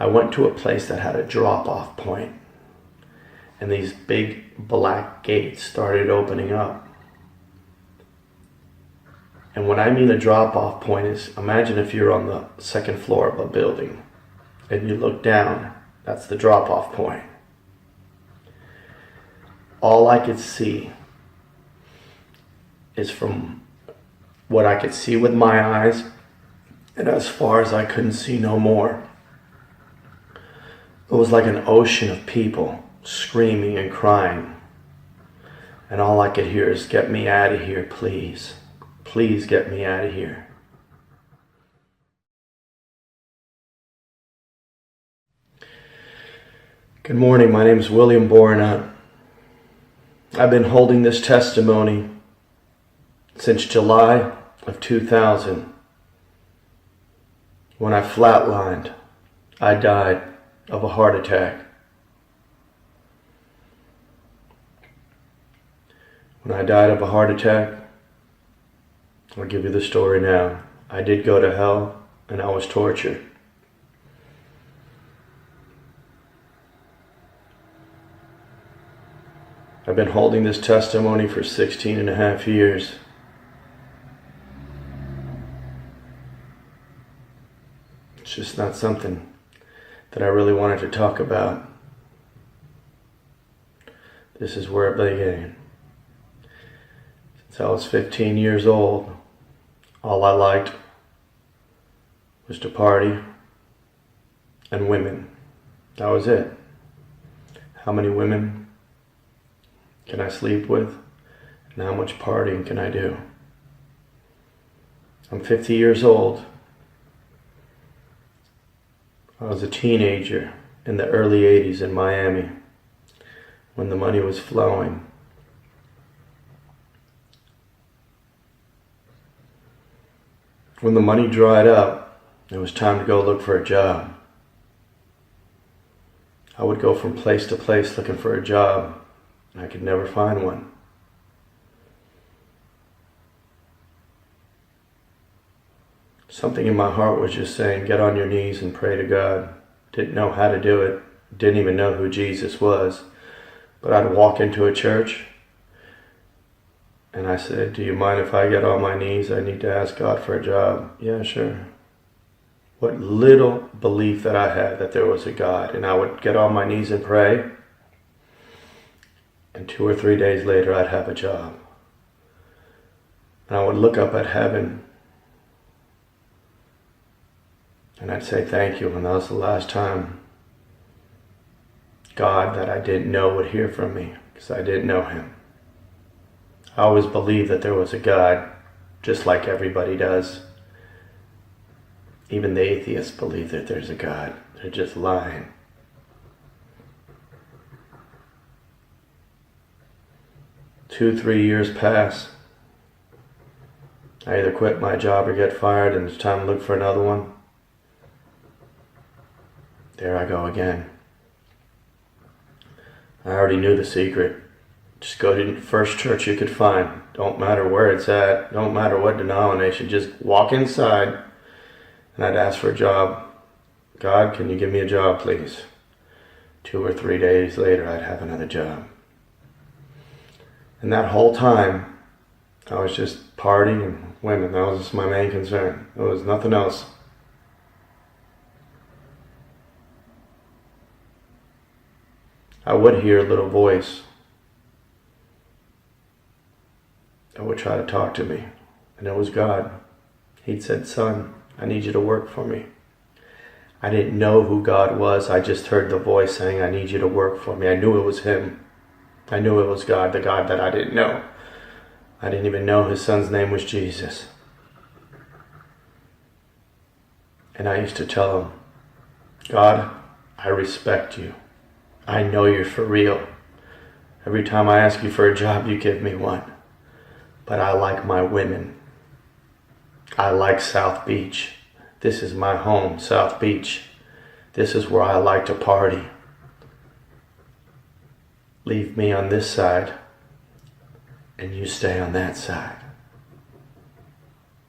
I went to a place that had a drop-off point, and these big black gates started opening up. And when I mean a drop-off point is, imagine if you're on the second floor of a building and you look down, that's the drop-off point. All I could see is from what I could see with my eyes, and as far as I couldn't see no more. It was like an ocean of people screaming and crying. And all I could hear is, "Get me out of here, please. Please get me out of here." Good morning, my name is William Borna. I've been holding this testimony since July of 2000. When I flatlined, I died of a heart attack. When I died of a heart attack, I'll give you the story now. I did go to hell and I was tortured. I've been holding this testimony for 16 and a half years. It's just not something that I really wanted to talk about. This is where it began. Since I was 15 years old, all I liked was to party and women. That was it. How many women can I sleep with? And how much partying can I do? I'm 50 years old. I was a teenager in the early 80s in Miami when the money was flowing. When the money dried up, it was time to go look for a job. I would go from place to place looking for a job, and I could never find one. Something in my heart was just saying, get on your knees and pray to God. Didn't know how to do it. Didn't even know who Jesus was. But I'd walk into a church and I said, "Do you mind if I get on my knees? I need to ask God for a job." "Yeah, sure." What little belief that I had that there was a God. And I would get on my knees and pray. And 2 or 3 days later, I'd have a job. And I would look up at heaven and I'd say thank you. And that was the last time God that I didn't know would hear from me, because I didn't know him. I always believed that there was a God, just like everybody does. Even the atheists believe that there's a God. They're just lying. Two, 3 years pass. I either quit my job or get fired, and it's time to look for another one. There I go again. I already knew the secret. Just go to the first church you could find. Don't matter where it's at. Don't matter what denomination. Just walk inside and I'd ask for a job. "God, can you give me a job, please?" 2 or 3 days later, I'd have another job. And that whole time, I was just partying and women. That was just my main concern. There was nothing else. I would hear a little voice that would try to talk to me, and it was God. He'd said, "Son, I need you to work for me." I didn't know who God was. I just heard the voice saying, "I need you to work for me." I knew it was him. I knew it was God, the God that I didn't know. I didn't even know his son's name was Jesus. And I used to tell him, "God, I respect you. I know you're for real. Every time I ask you for a job, you give me one. But I like my women. I like South Beach. This is my home, South Beach. This is where I like to party. Leave me on this side, and you stay on that side."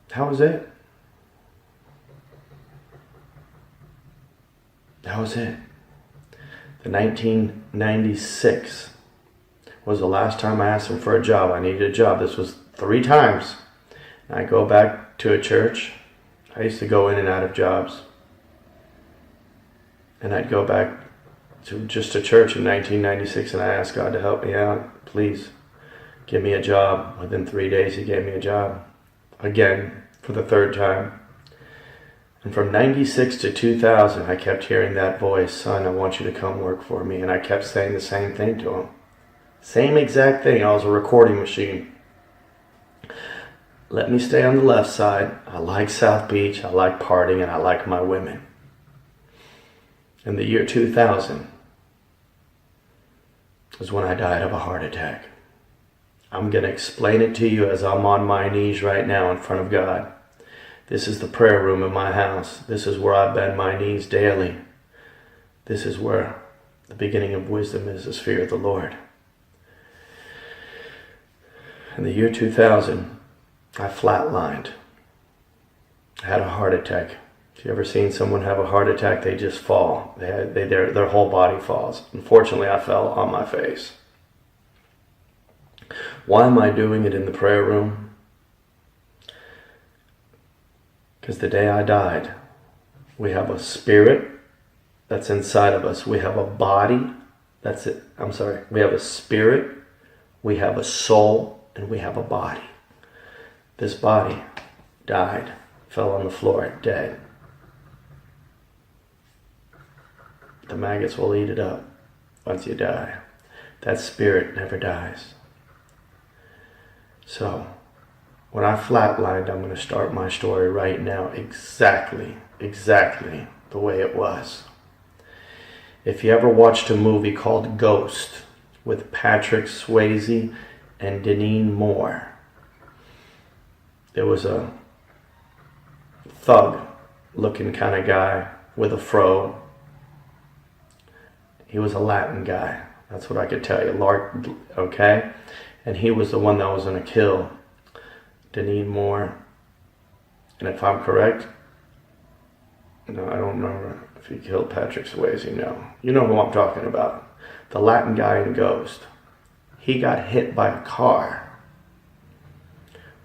That was it. That was it. The 1996 was the last time I asked him for a job. I needed a job. This was 3 times. And I go back to a church. I used to go in and out of jobs. And I'd go back to just a church in 1996 and I asked God to help me out. Please give me a job. Within 3 days he gave me a job. Again, for the 3rd time. And from 96 to 2000, I kept hearing that voice, son, I want you to come work for me. And I kept saying the same thing to him. Same exact thing. I was a recording machine. Let me stay on the left side. I like South Beach. I like partying and I like my women. In the year 2000 is when I died of a heart attack. I'm going to explain it to you as I'm on my knees right now in front of God. This is the prayer room in my house. This is where I bend my knees daily. This is where the beginning of wisdom is fear of the Lord. In the year 2000, I flatlined. I had a heart attack. Have you ever seen someone have a heart attack? They just fall. Their whole body falls. Unfortunately, I fell on my face. Why am I doing it in the prayer room? Because the day I died, we have a spirit that's inside of us. We have a body. We have a spirit. We have a soul. And we have a body. This body died, fell on the floor, dead. The maggots will eat it up once you die. That spirit never dies. So, when I flatlined, I'm going to start my story right now exactly the way it was. If you ever watched a movie called Ghost with Patrick Swayze and Deneen Moore, there was a thug-looking kind of guy with a fro. He was a Latin guy. That's what I could tell you. Okay? And he was the one that was going to kill Deneen Moore. And if I'm correct, no, I don't remember if he killed Patrick Swayze, no. You know who I'm talking about. The Latin guy in Ghost. He got hit by a car.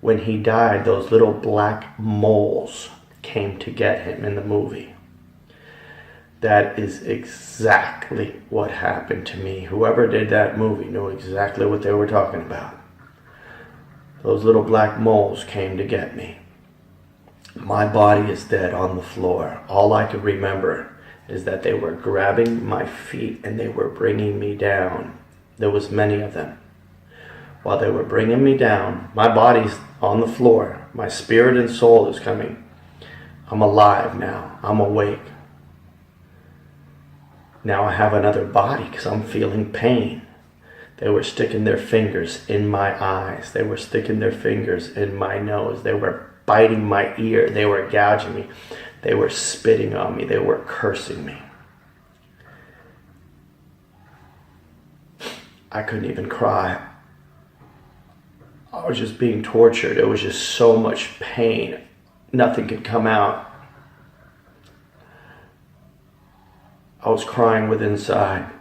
When he died, those little black moles came to get him in the movie. That is exactly what happened to me. Whoever did that movie knew exactly what they were talking about. Those little black moles came to get me. My body is dead on the floor. All I could remember is that they were grabbing my feet and they were bringing me down. There was many of them. While they were bringing me down, my body's on the floor. My spirit and soul is coming. I'm alive now. I'm awake. Now I have another body because I'm feeling pain. They were sticking their fingers in my eyes. They were sticking their fingers in my nose. They were biting my ear. They were gouging me. They were spitting on me. They were cursing me. I couldn't even cry. I was just being tortured. It was just so much pain. Nothing could come out. I was crying with inside.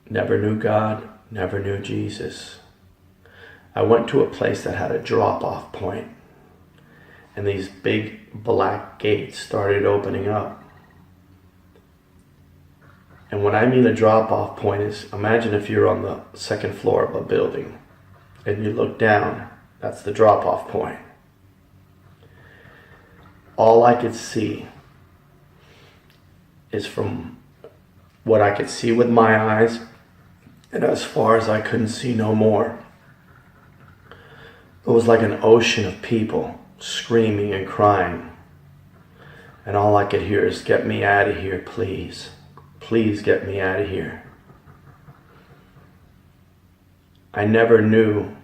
Never knew God, never knew Jesus. I went to a place that had a drop-off point, and these big black gates started opening up. And what I mean a drop-off point is, imagine if you're on the 2nd floor of a building, and you look down, that's the drop-off point. All I could see is from what I could see with my eyes, and as far as I couldn't see no more. It was like an ocean of people screaming and crying. And all I could hear is, get me out of here, please. Please get me out of here. I never knew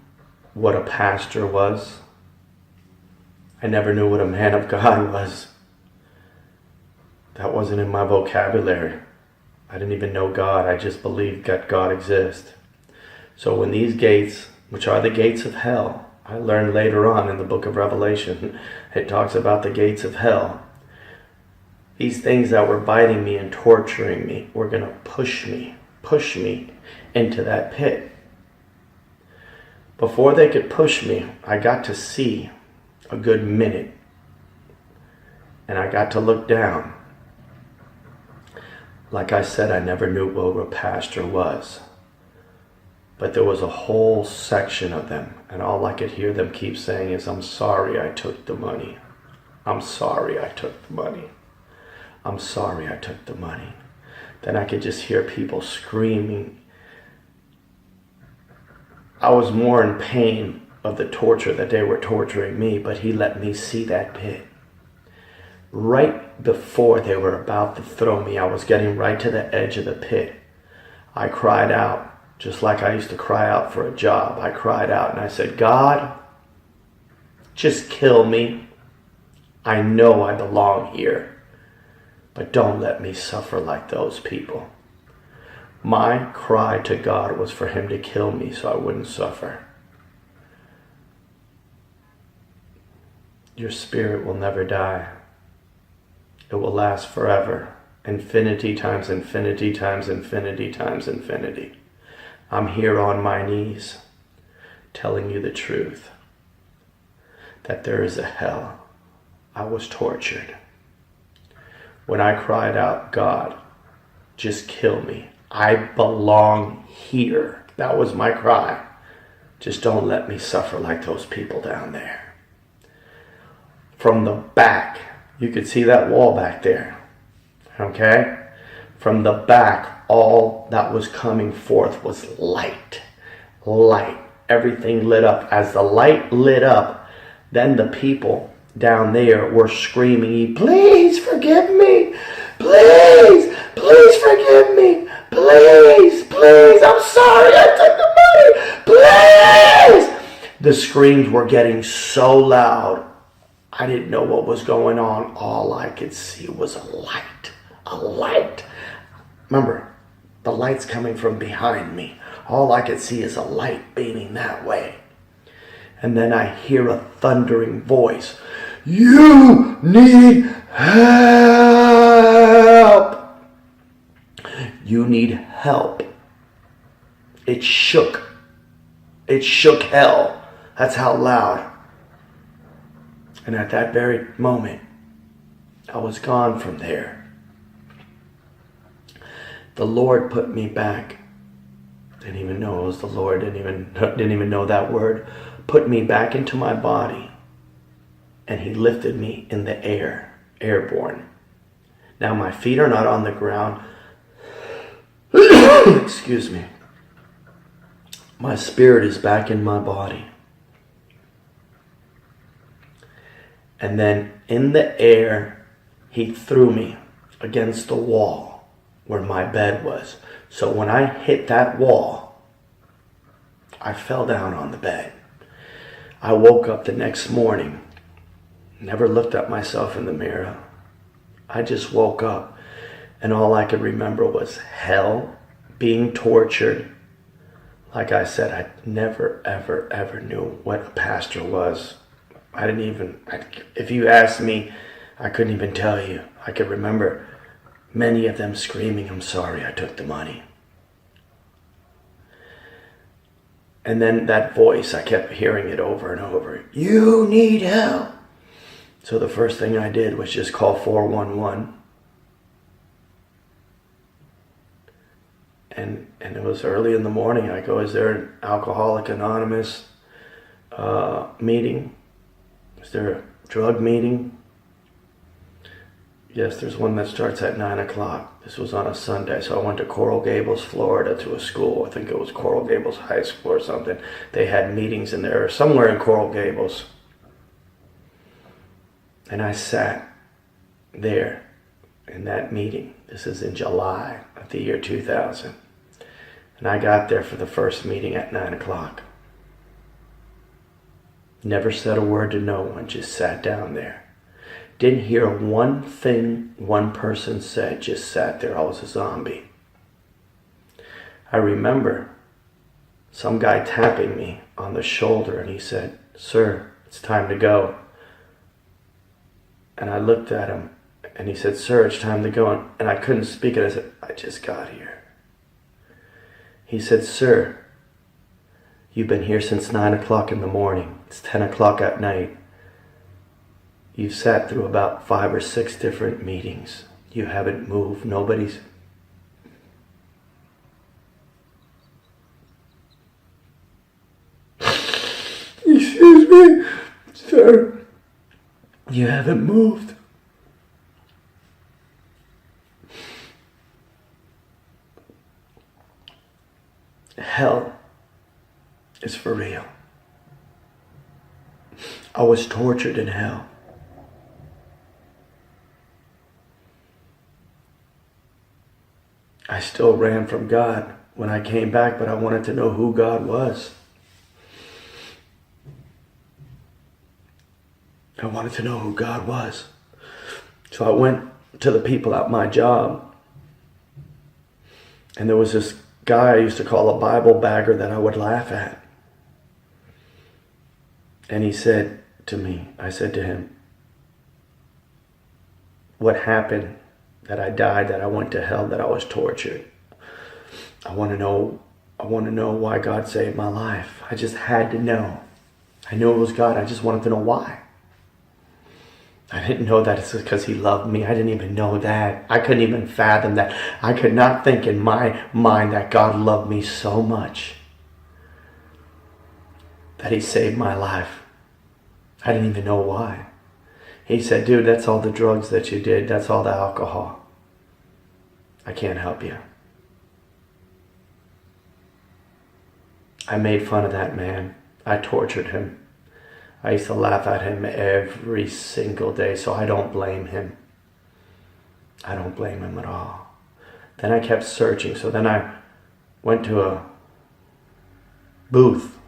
what a pastor was. I never knew what a man of God was. That wasn't in my vocabulary. I didn't even know God. I just believed that God exists. So when these gates, which are the gates of hell, I learned later on in the book of Revelation, it talks about the gates of hell. These things that were biting me and torturing me were going to push me into that pit. Before they could push me, I got to see a good minute. And I got to look down. Like I said, I never knew what a pastor was. But there was a whole section of them, and all I could hear them keep saying is, I'm sorry I took the money. I'm sorry I took the money. I'm sorry I took the money. Then I could just hear people screaming. I was more in pain of the torture that they were torturing me, but he let me see that pit. Right before they were about to throw me, I was getting right to the edge of the pit. I cried out, just like I used to cry out for a job. I cried out and I said, God, just kill me. I know I belong here, but don't let me suffer like those people. My cry to God was for him to kill me so I wouldn't suffer. Your spirit will never die. It will last forever. Infinity times infinity times infinity times infinity. I'm here on my knees telling you the truth. That there is a hell. I was tortured. When I cried out, God, just kill me. I belong here. That was my cry. Just don't let me suffer like those people down there. From the back, you could see that wall back there. Okay? From the back, all that was coming forth was light. Light. Everything lit up. As the light lit up, then the people down there were screaming, please forgive me. Please, please forgive me. Please, please, I'm sorry I took the money. Please. The screams were getting so loud. I didn't know what was going on. All I could see was a light. A light. Remember, the light's coming from behind me. All I could see is a light beaming that way. And then I hear a thundering voice. You need help. You need help. It shook. It shook hell. That's how loud. And at that very moment, I was gone from there. The Lord put me back. Didn't even know it was the Lord. Didn't even know that word. Put me back into my body. And he lifted me in the air. Airborne. Now my feet are not on the ground. Excuse me. My spirit is back in my body. And then in the air, he threw me against the wall where my bed was. So when I hit that wall, I fell down on the bed. I woke up the next morning, never looked at myself in the mirror. I just woke up and all I could remember was hell, being tortured. Like I said, I never, ever, ever knew what a pastor was. If you asked me, I couldn't even tell you. I could remember many of them screaming, I'm sorry I took the money. And then that voice, I kept hearing it over and over. You need help. So the first thing I did was just call 411. And it was early in the morning. I go, is there an Alcoholic Anonymous meeting? Is there a drug meeting? Yes, there's one that starts at 9 o'clock. This was on a Sunday, so I went to Coral Gables, Florida, to a school. I think it was Coral Gables High School or something. They had meetings in there, somewhere in Coral Gables. And I sat there in that meeting. This is in July of the year 2000. And I got there for the first meeting at 9 o'clock. Never said a word to no one, just sat down there. Didn't hear one thing one person said, just sat there. I was a zombie. I remember some guy tapping me on the shoulder and he said, sir, it's time to go. And I looked at him And he said, "Sir, it's time to go." And I couldn't speak it. I said, "I just got here." He said, "Sir, you've been here since 9 o'clock in the morning. It's 10 o'clock at night. You've sat through about 5 or 6 different meetings. You haven't moved. Nobody's..." "Excuse me, sir. You haven't moved." Hell is for real. I was tortured in hell. I still ran from God when I came back, but I wanted to know who God was. I wanted to know who God was. So I went to the people at my job, and there was this guy I used to call a Bible bagger that I would laugh at. And he said to me, I said to him, "What happened that I died, that I went to hell, that I was tortured? I want to know why God saved my life. I just had to know. I knew it was God. I just wanted to know why. I didn't know that it's because he loved me. I didn't even know that. I couldn't even fathom that. I could not think in my mind that God loved me so much that he saved my life. I didn't even know why." He said, "Dude, that's all the drugs that you did. That's all the alcohol. I can't help you." I made fun of that man. I tortured him. I used to laugh at him every single day, so I don't blame him. I don't blame him at all. Then I kept searching, so then I went to a booth,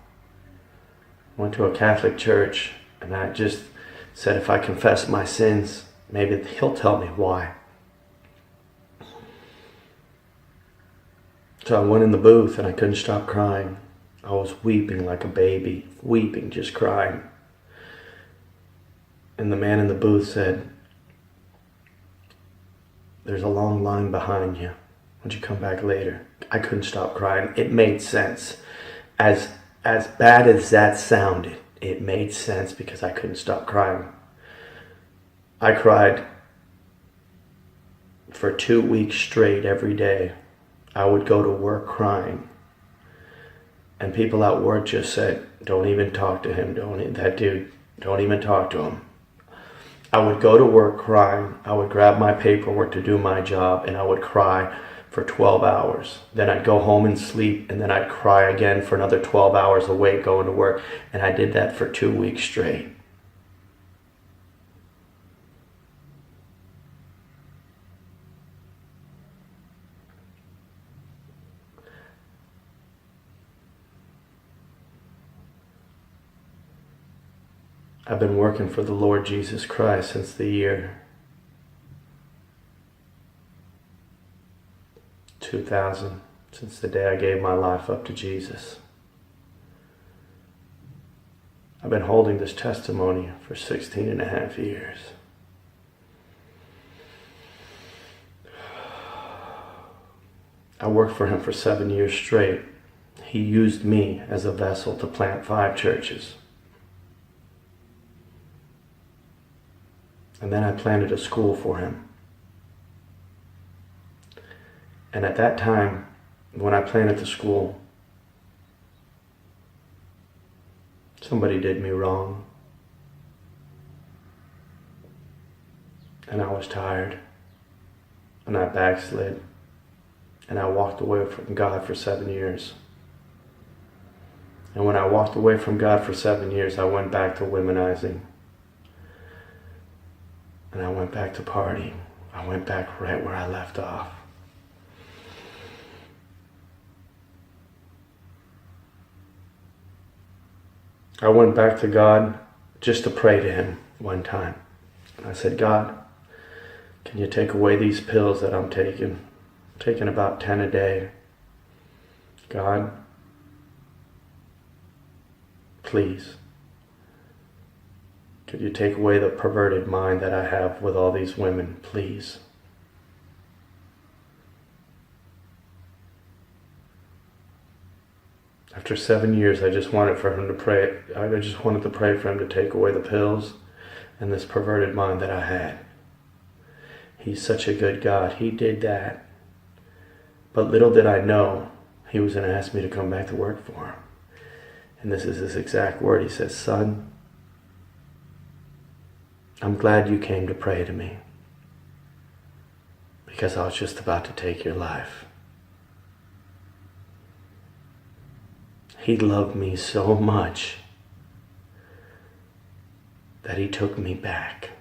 went to a Catholic church, and I just said, if I confess my sins, maybe he'll tell me why. So I went in the booth and I couldn't stop crying. I was weeping like a baby, weeping, just crying. And the man in the booth said, "There's a long line behind you. Why don't you come back later?" I couldn't stop crying. It made sense. As bad as that sounded, it made sense because I couldn't stop crying. I cried for 2 weeks straight every day. I would go to work crying. And people at work just said, "Don't even talk to him. That dude, don't even talk to him." I would go to work crying. I would grab my paperwork to do my job, and I would cry for 12 hours. Then I'd go home and sleep, and then I'd cry again for another 12 hours awake going to work. And I did that for 2 weeks straight. I've been working for the Lord Jesus Christ since the year 2000, since the day I gave my life up to Jesus. I've been holding this testimony for 16 and a half years. I worked for him for 7 years straight. He used me as a vessel to plant 5 churches. And then I planted a school for him. And at that time, when I planted the school, somebody did me wrong. And I was tired. And I backslid. And I walked away from God for 7 years. And when I walked away from God for 7 years, I went back to womanizing. And I went back to partying. I went back right where I left off. I went back to God just to pray to him one time. And I said, "God, can you take away these pills that I'm taking? I'm taking about 10 a day. God, please. Could you take away the perverted mind that I have with all these women, please? After 7 years, I just wanted for him to pray. I just wanted to pray for him to take away the pills and this perverted mind that I had. He's such a good God. He did that. But little did I know he was going to ask me to come back to work for him. And this is his exact word. He says, "Son, I'm glad you came to pray to me, because I was just about to take your life." He loved me so much that he took me back.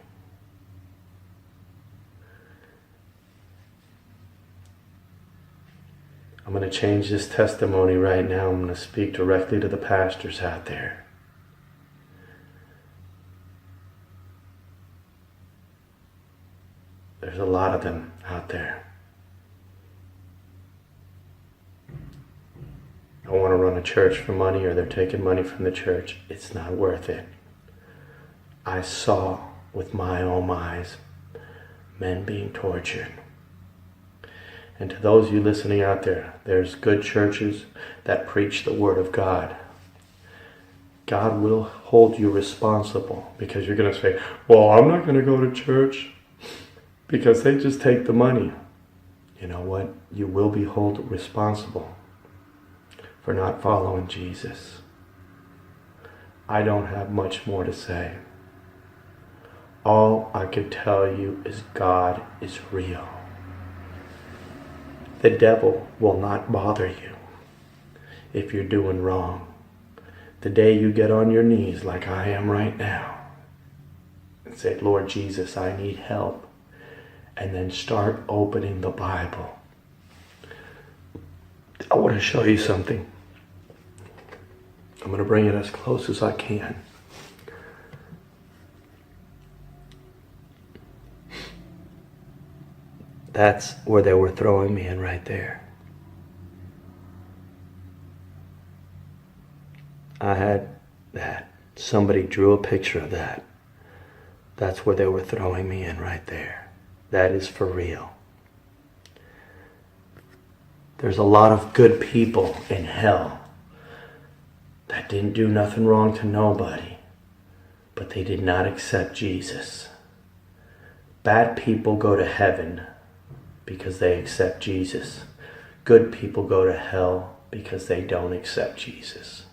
I'm going to change this testimony right now. I'm going to speak directly to the pastors out there. There's a lot of them out there. I want to run a church for money, or they're taking money from the church. It's not worth it. I saw with my own eyes men being tortured. And to those of you listening out there, there's good churches that preach the Word of God. God will hold you responsible, because you're going to say, "Well, I'm not going to go to church because they just take the money." You know what? You will be held responsible for not following Jesus. I don't have much more to say. All I can tell you is God is real. The devil will not bother you if you're doing wrong. The day you get on your knees like I am right now and say, "Lord Jesus, I need help," and then start opening the Bible. I want to show you something. I'm going to bring it as close as I can. That's where they were throwing me in right there. I had that. Somebody drew a picture of that. That's where they were throwing me in right there. That is for real. There's a lot of good people in hell that didn't do nothing wrong to nobody, but they did not accept Jesus. Bad people go to heaven because they accept Jesus. Good people go to hell because they don't accept Jesus.